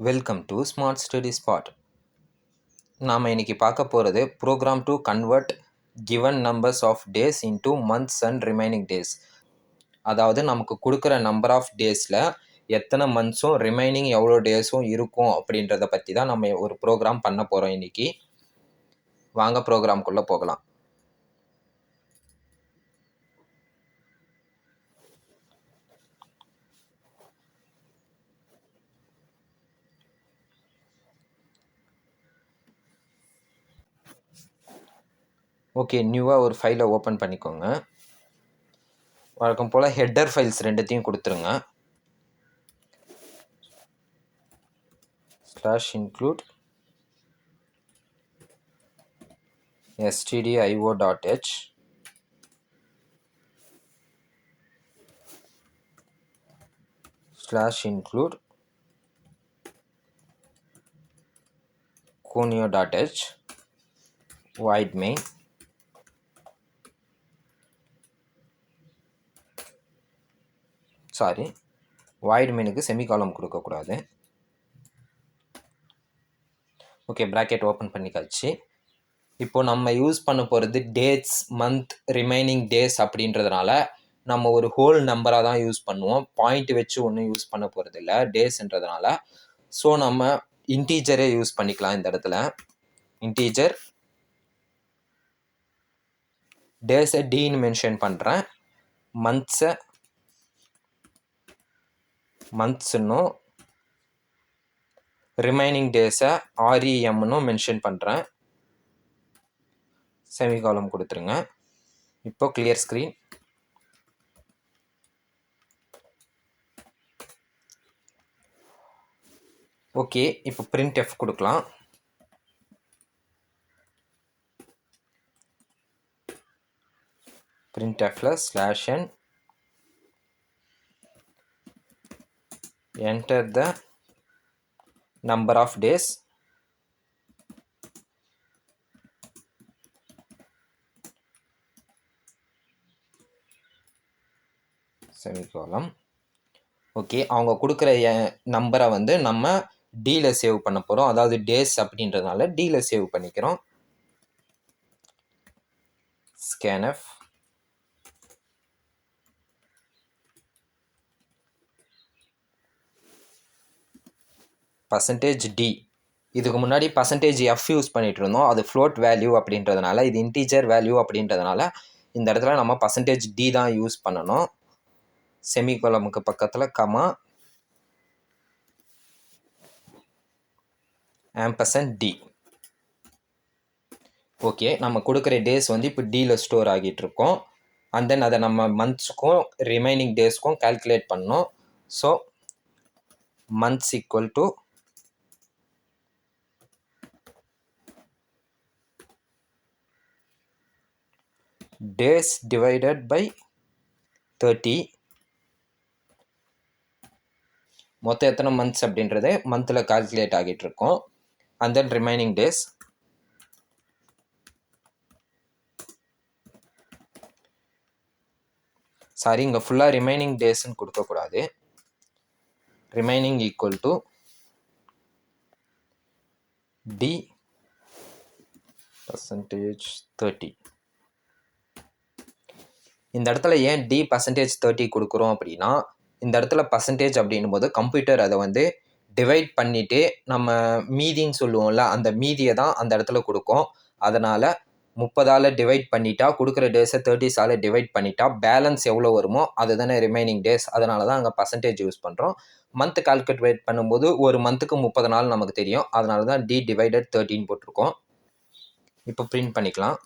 Welcome to smart study spot. நாம் இன்னைக்கு பார்க்க போகிறது program to convert given numbers of days into months and remaining days. அதாவது நமக்கு கொடுக்குற நம்பர் ஆஃப் டேஸில் எத்தனை மந்த்ஸும் ரிமைனிங் எவ்வளோ டேஸும் இருக்கும் அப்படின்றத பற்றி தான் நம்ம ஒரு ப்ரோக்ராம் பண்ண போகிறோம் இன்னைக்கு. வாங்க ப்ரோக்ராம்குள்ளே போகலாம். ஓகே, நியூவாக ஒரு ஃபைலை ஓப்பன் பண்ணிக்கோங்க. வழக்கம் போல் ஹெட்டர் ஃபைல்ஸ் ரெண்டுத்தையும் கொடுத்துருங்க. /include stdio.h /include conio.h void main void mainக்கு செமிகாலம் கொடுக்கக்கூடாது. ஓகே, ப்ராக்கெட் ஓப்பன் பண்ணிக்காச்சு. இப்போ நம்ம யூஸ் பண்ண போகிறது டேட்ஸ், மந்த், ரிமைனிங் டேஸ் அப்படின்றதுனால நம்ம ஒரு ஹோல் நம்பராக தான் யூஸ் பண்ணுவோம். பாயிண்ட் வச்சு ஒன்றும் யூஸ் பண்ண போகிறது இல்லை டேஸ்ன்றதுனால. ஸோ நம்ம இன்டீஜரே யூஸ் பண்ணிக்கலாம். இந்த இடத்துல இன்டீஜர் டேஸை டின்னு மென்ஷன் பண்ணுறேன், மந்த்ஸ்ன்னும் ரிமைனிங் டேஸை REMன்னும் மென்ஷன் பண்ணுறேன். செமிகாலம் கொடுத்துருங்க. இப்போ கிளியர் ஸ்க்ரீன். ஓகே, இப்போ printf கொடுக்கலாம். printfல /n enter the number of days semicolon. Okay, அவங்க கொடுக்குற நம்பரை வந்து நம்ம டியில் சேவ் பண்ண போகிறோம். அதாவது டேஸ் அப்படின்றதுனால டியில் சேவ் பண்ணிக்கிறோம். scanf %d. இதுக்கு முன்னாடி %f யூஸ் பண்ணிட்டு இருந்தோம். அது ஃப்ளோட் வேல்யூ அப்படின்றதுனால, இது இன்டீஜர் வேல்யூ அப்படின்றதுனால இந்த இடத்துல நம்ம %d தான் யூஸ் பண்ணணும். செமிகாலமுக்கு பக்கத்தில் கமா %d. ஓகே, நம்ம கொடுக்குற டேஸ் வந்து இப்போ டியில் ஸ்டோர் ஆகிட்டு இருக்கோம். அண்ட் தென் அதை நம்ம மந்த்ஸுக்கும் ரிமைனிங் டேஸ்க்கும் கால்குலேட் பண்ணோம். So months equal to days divided by 30. மொத்தம் எத்தனை மந்த்ஸ் அப்படின்றது மந்தில் கால்குலேட் ஆகிட்டு இருக்கோம். அண்ட் தென் ரிமைனிங் டேஸ் இங்கே ஃபுல்லாக ரிமைனிங் டேஸ்ன்னு கொடுக்கக்கூடாது. Remaining equal to D %30. இந்த இடத்துல ஏன் டி %30 கொடுக்குறோம் அப்படின்னா, இந்த இடத்துல பர்சன்டேஜ் அப்படின்னும் போது கம்ப்யூட்டர் அதை வந்து டிவைட் பண்ணிவிட்டு நம்ம மீதின்னு சொல்லுவோம்ல, அந்த மீதியை தான் அந்த இடத்துல கொடுக்கும். அதனால் 30ஆல் டிவைட் பண்ணிட்டா கொடுக்குற டேஸை 30ஆல் டிவைட் பண்ணிட்டா பேலன்ஸ் எவ்வளோ வருமோ அதுதானே ரிமைனிங் டேஸ். அதனால தான் அங்கே பர்சன்டேஜ் யூஸ் பண்ணுறோம். மந்த் கால்குலேட் பண்ணும்போது ஒரு மந்த்துக்கு 30 நாள் நமக்கு தெரியும். அதனால தான் d டிவைடட் 13 போட்டிருக்கோம். இப்போ பிரிண்ட் பண்ணிக்கலாம்.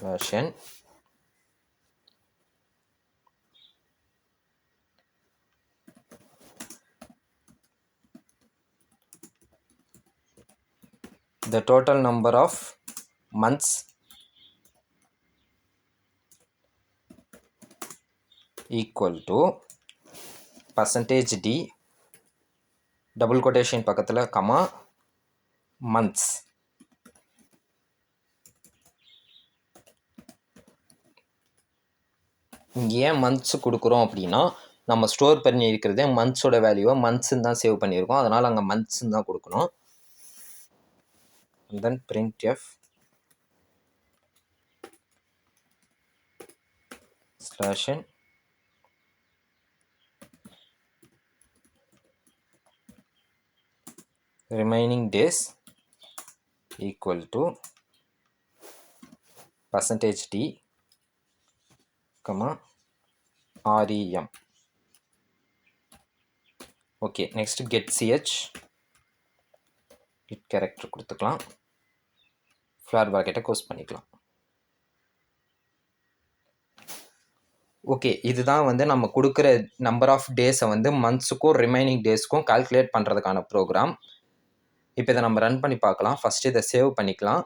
/n the total number of months equal to %d double quotation பக்கத்தில் கமா months. இங்கே ஏன் மந்த்ஸ் கொடுக்குறோம் அப்படின்னா, நம்ம ஸ்டோர் பண்ணி இருக்கிறதே மந்த்ஸோட வேல்யூவை மந்த்ஸ்ன்னு தான் சேவ் பண்ணியிருக்கோம். அதனால் அங்கே மந்த்ஸ்ன்னு தான் கொடுக்கணும். தென் printf /n remaining days equal to %d, rem. Okay, next get ch git character கொடுத்துக்கலாம். ஃப்ளார் ப்ராக்கெட்டை க்ளோஸ் பண்ணிக்கலாம். ஓகே, இதுதான் வந்து நம்ம கொடுக்குற நம்பர் ஆஃப் டேஸை வந்து மந்த்ஸுக்கும் ரிமைனிங் டேஸ்க்கும் கால்குலேட் பண்ணுறதுக்கான ப்ரோக்ராம். இப்போ இதை நம்ம ரன் பண்ணி பார்க்கலாம். ஃபஸ்ட்டு இதை சேவ் பண்ணிக்கலாம்.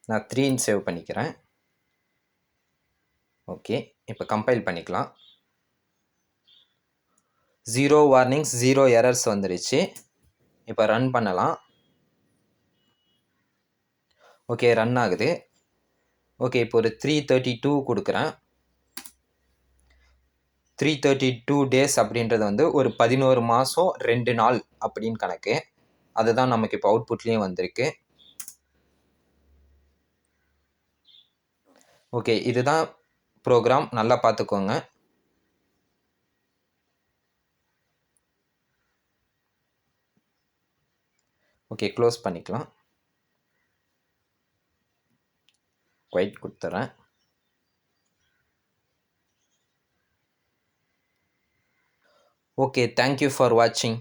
நான் 3ன்னு சேவ் பண்ணிக்கிறேன். ஓகே, இப்போ கம்பைல் பண்ணிக்கலாம். 0 வார்னிங்ஸ் 0 எரர்ஸ் வந்துடுச்சு. இப்போ ரன் பண்ணலாம். ஓகே, ரன் ஆகுது. ஓகே, இப்போ ஒரு 332 கொடுக்குறேன். 332 டேஸ் அப்படின்றது வந்து ஒரு 11 மாதம் 2 நாள் அப்படின்னு கணக்கு. அதுதான் நமக்கு இப்போ அவுட்புட்லேயும் வந்திருக்கு. ஓகே, இதுதான் ப்ரோக்ராம், நல்லா பார்த்துக்கோங்க. ஓகே, க்ளோஸ் பண்ணிக்கலாம். குவைட் கொடுத்துட்றேன். ஓகே, தேங்க்யூ ஃபார் வாட்சிங்.